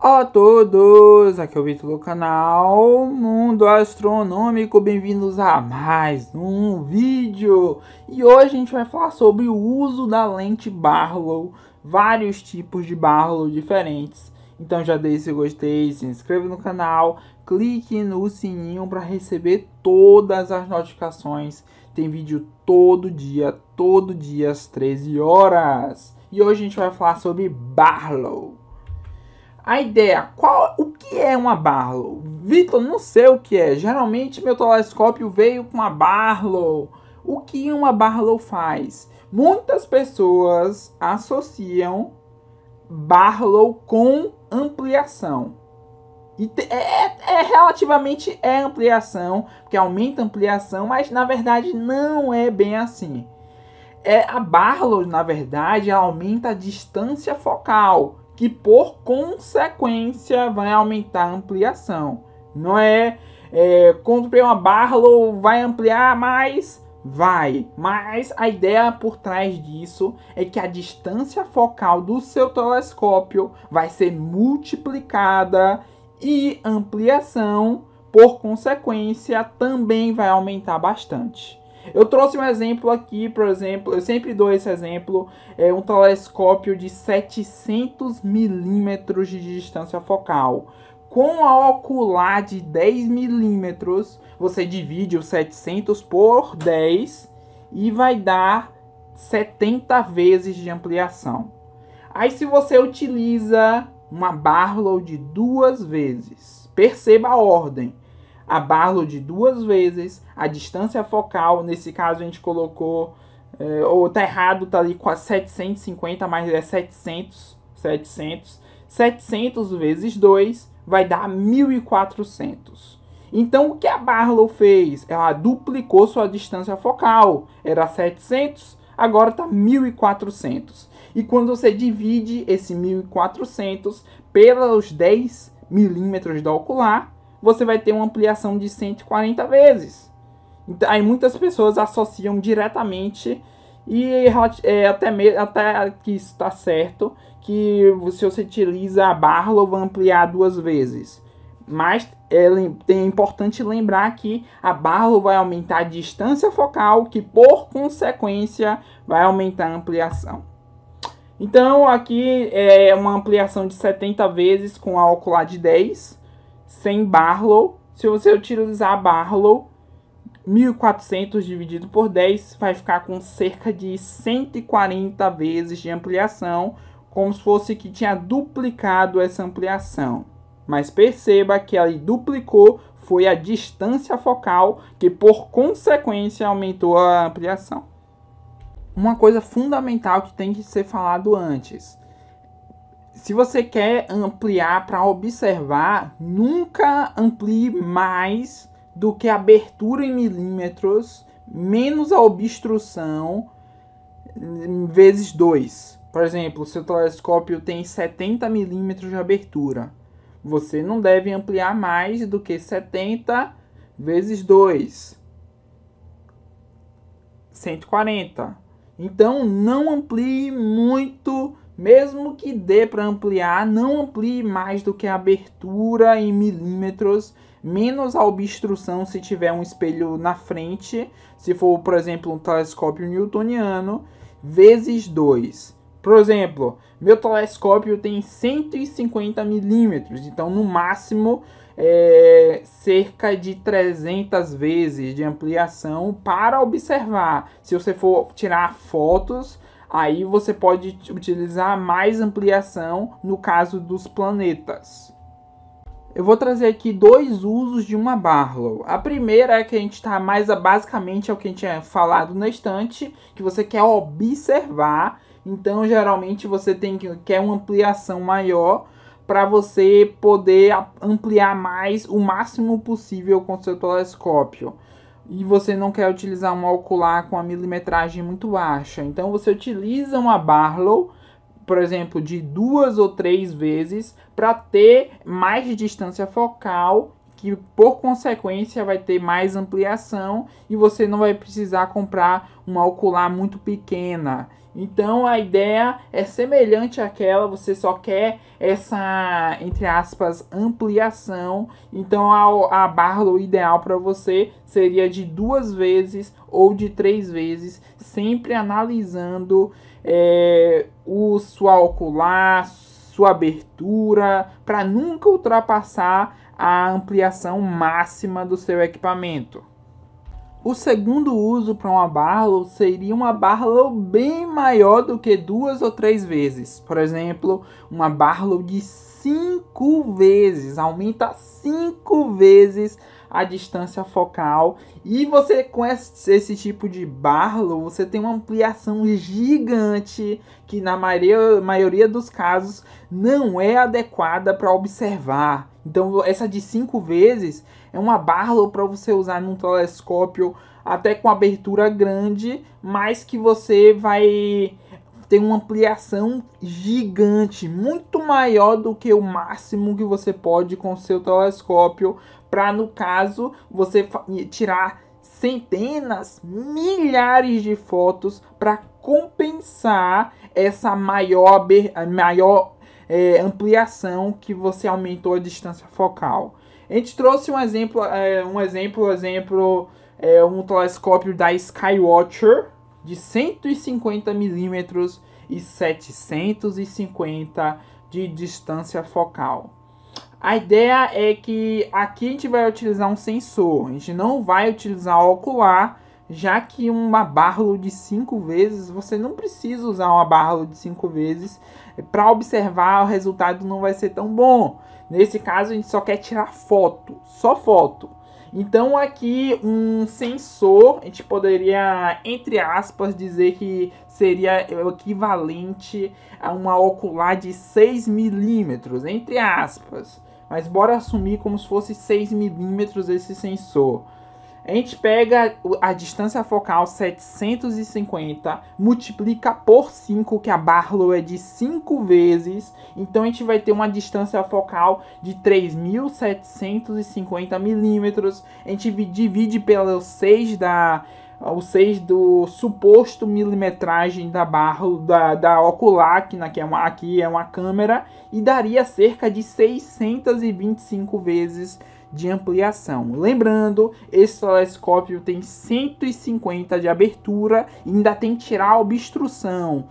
Olá a todos, aqui é o Vitor do canal Mundo Astronômico, bem-vindos a mais um vídeo. E hoje a gente vai falar sobre o uso da lente Barlow, vários tipos de Barlow diferentes. Então já deixe seu gostei, se inscreva no canal, clique no sininho para receber todas as notificações. Tem vídeo todo dia às 13 horas. E hoje a gente vai falar sobre Barlow. A ideia, o que é uma Barlow? Vitor, não sei o que é. Geralmente meu telescópio veio com uma Barlow. O que uma Barlow faz? Muitas pessoas associam Barlow com ampliação. E relativamente ampliação, porque aumenta a ampliação, mas na verdade não é bem assim. A Barlow, na verdade, aumenta a distância focal, que por consequência vai aumentar a ampliação. Não comprei uma Barlow, vai ampliar mais? Vai. Mas a ideia por trás disso é que a distância focal do seu telescópio vai ser multiplicada e ampliação, por consequência, também vai aumentar bastante. Eu trouxe um exemplo aqui, por exemplo, eu sempre dou esse exemplo, é um telescópio de 700 milímetros de distância focal. Com a ocular de 10 milímetros, você divide os 700 por 10 e vai dar 70 vezes de ampliação. Aí se você utiliza uma Barlow de 2 vezes, perceba a ordem. A Barlow de 2 vezes, a distância focal, nesse caso a gente colocou, ou tá errado, tá ali com a 750, mas é 700 vezes 2 vai dar 1400. Então o que a Barlow fez? Ela duplicou sua distância focal, era 700, agora está 1400. E quando você divide esse 1400 pelos 10 milímetros da ocular, você vai ter uma ampliação de 140 vezes. Então, aí muitas pessoas associam diretamente, e até que isso está certo, que se você utiliza a Barlow, vai ampliar 2 vezes. Mas é importante lembrar que a Barlow vai aumentar a distância focal, que por consequência vai aumentar a ampliação. Então aqui é uma ampliação de 70 vezes com a ocular de 10. Sem Barlow, se você utilizar a Barlow, 1400 dividido por 10 vai ficar com cerca de 140 vezes de ampliação, como se fosse que tinha duplicado essa ampliação. Mas perceba que ali duplicou foi a distância focal, que por consequência aumentou a ampliação. Uma coisa fundamental que tem que ser falado antes: se você quer ampliar para observar, nunca amplie mais do que a abertura em milímetros, menos a obstrução, vezes 2. Por exemplo, seu telescópio tem 70 milímetros de abertura. Você não deve ampliar mais do que 70 vezes 2. 140. Então, não amplie muito. Mesmo que dê para ampliar, não amplie mais do que a abertura em milímetros, menos a obstrução se tiver um espelho na frente, se for, por exemplo, um telescópio newtoniano, vezes 2. Por exemplo, meu telescópio tem 150 milímetros, então no máximo cerca de 300 vezes de ampliação para observar. Se você for tirar fotos, aí você pode utilizar mais ampliação no caso dos planetas. Eu vou trazer aqui 2 usos de uma Barlow. A primeira é que a gente está basicamente é o que a gente tinha falado na estante, que você quer observar. Então geralmente você quer uma ampliação maior para você poder ampliar mais o máximo possível com seu telescópio. E você não quer utilizar um ocular com a milimetragem muito baixa. Então você utiliza uma Barlow, por exemplo, de 2 ou 3 vezes para ter mais de distância focal, que por consequência vai ter mais ampliação, e você não vai precisar comprar uma ocular muito pequena. Então a ideia é semelhante àquela, você só quer essa, entre aspas, ampliação. Então a Barlow ideal para você seria de 2 vezes ou de 3 vezes, sempre analisando o sua ocular, sua abertura, para nunca ultrapassar a ampliação máxima do seu equipamento. O segundo uso para uma Barlow seria uma Barlow bem maior do que 2 ou 3 vezes. Por exemplo, uma Barlow de 5 vezes, aumenta 5 vezes a distância focal. E você com esse tipo de Barlow, você tem uma ampliação gigante que na maioria dos casos não é adequada para observar. Então essa de 5 vezes é uma Barlow para você usar num telescópio até com abertura grande, mas que você vai ter uma ampliação gigante, muito maior do que o máximo que você pode com o seu telescópio, para no caso você tirar centenas, milhares de fotos para compensar essa maior ampliação que você aumentou a distância focal. A gente trouxe um telescópio da Skywatcher de 150 mm e 750 de distância focal. A ideia é que aqui a gente vai utilizar um sensor, a gente não vai utilizar ocular, já que uma Barlow de 5 vezes, você não precisa usar uma Barlow de 5 vezes, para observar o resultado não vai ser tão bom. Nesse caso a gente só quer tirar foto, só foto. Então aqui um sensor, a gente poderia, entre aspas, dizer que seria o equivalente a uma ocular de 6 milímetros, entre aspas. Mas bora assumir como se fosse 6 milímetros esse sensor. A gente pega a distância focal 750, multiplica por 5, que a Barlow é de 5 vezes. Então a gente vai ter uma distância focal de 3.750 milímetros. A gente divide pelo 6 do suposto milimetragem da Barlow, da ocular, que aqui é uma câmera, e daria cerca de 625 vezes de ampliação. Lembrando, esse telescópio tem 150 de abertura e ainda tem que tirar a obstrução.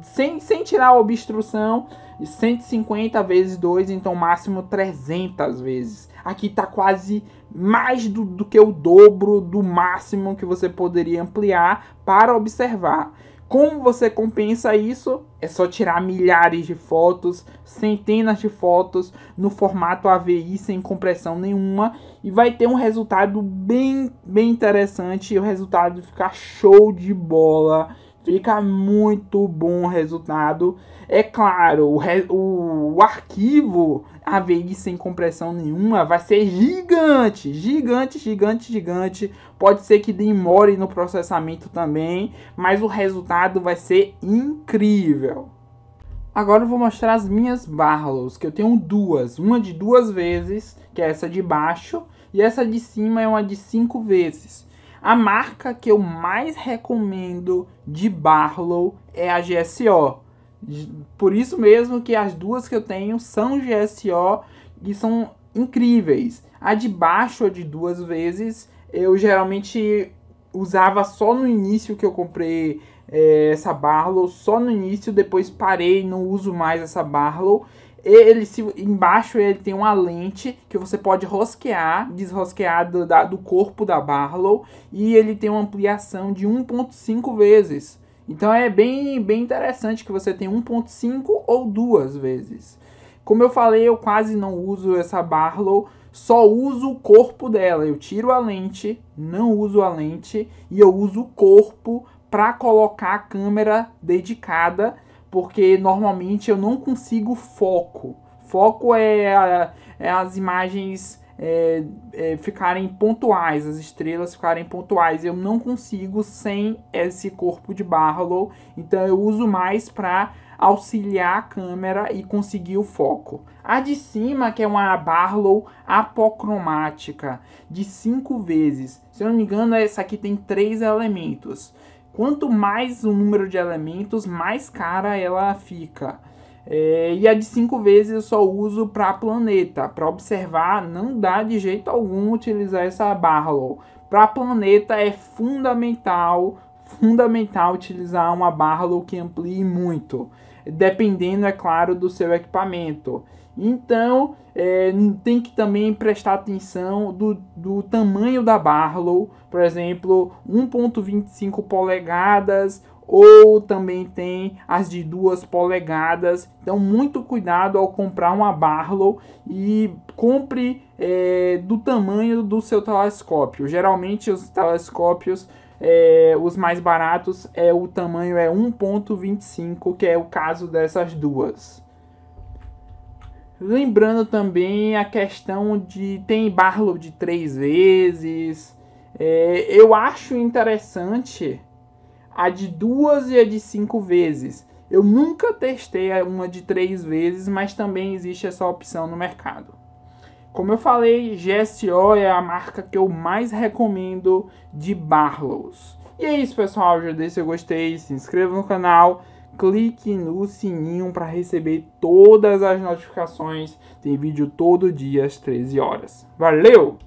Sem tirar a obstrução, 150 vezes 2, então máximo 300 vezes. Aqui está quase mais do que o dobro do máximo que você poderia ampliar para observar. Como você compensa isso? É só tirar milhares de fotos, centenas de fotos no formato AVI sem compressão nenhuma e vai ter um resultado bem interessante. E o resultado fica show de bola, fica muito bom o resultado. É claro, o arquivo AVI sem compressão nenhuma vai ser gigante. Pode ser que demore no processamento também, mas o resultado vai ser incrível. Agora eu vou mostrar as minhas Barlows, que eu tenho duas. Uma de 2 vezes, que é essa de baixo, e essa de cima é uma de 5 vezes. A marca que eu mais recomendo de Barlow é a GSO. Por isso mesmo que as duas que eu tenho são GSO e são incríveis. A de baixo, a de 2 vezes, eu geralmente usava só no início que eu comprei essa Barlow, só no início, depois parei, não uso mais essa Barlow. Embaixo ele tem uma lente que você pode desrosquear do corpo da Barlow, e ele tem uma ampliação de 1.5 vezes. Então é bem interessante que você tem 1.5 ou 2 vezes. Como eu falei, eu quase não uso essa Barlow, só uso o corpo dela. Eu tiro a lente, não uso a lente, e eu uso o corpo para colocar a câmera dedicada, porque normalmente eu não consigo foco. Foco é as imagens ficarem pontuais, as estrelas ficarem pontuais. Eu não consigo sem esse corpo de Barlow, então eu uso mais para auxiliar a câmera e conseguir o foco. A de cima, que é uma Barlow apocromática de 5 vezes, se eu não me engano, essa aqui tem 3 elementos. quanto mais o número de elementos, mais cara ela fica. E a de 5 vezes eu só uso para planeta. Para observar, não dá de jeito algum utilizar essa Barlow. Para planeta é fundamental utilizar uma Barlow que amplie muito, dependendo, é claro, do seu equipamento. Então, tem que também prestar atenção do tamanho da Barlow, por exemplo, 1.25 polegadas, ou também tem as de 2 polegadas. Então, muito cuidado ao comprar uma Barlow e compre do tamanho do seu telescópio. Geralmente, os telescópios, os mais baratos, o tamanho é 1.25, que é o caso dessas duas. Lembrando também a questão de tem Barlow de 3 vezes. Eu acho interessante a de 2 e a de 5 vezes. Eu nunca testei uma de 3 vezes, mas também existe essa opção no mercado. Como eu falei, GSO é a marca que eu mais recomendo de Barlows. E é isso, pessoal. Já deixa seu gostei, se inscreva no canal, clique no sininho para receber todas as notificações. Tem vídeo todo dia às 13 horas. Valeu!